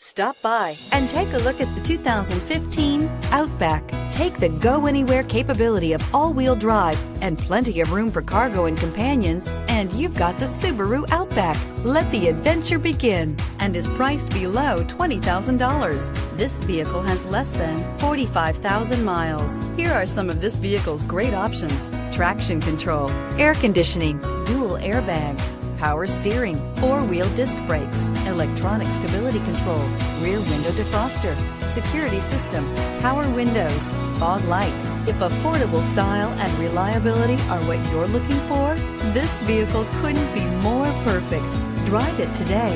Stop by and take a look at the 2015 Outback. Take the go-anywhere capability of all-wheel drive and plenty of room for cargo and companions, and you've got the Subaru Outback. Let the adventure begin, and is priced below $20,000. This vehicle has less than 45,000 miles. Here are some of this vehicle's great options: traction control, air conditioning, dual airbags, power steering, four-wheel disc brakes, electronic stability control, rear window defroster, security system, power windows, fog lights. If affordable style and reliability are what you're looking for, this vehicle couldn't be more perfect. Drive it today.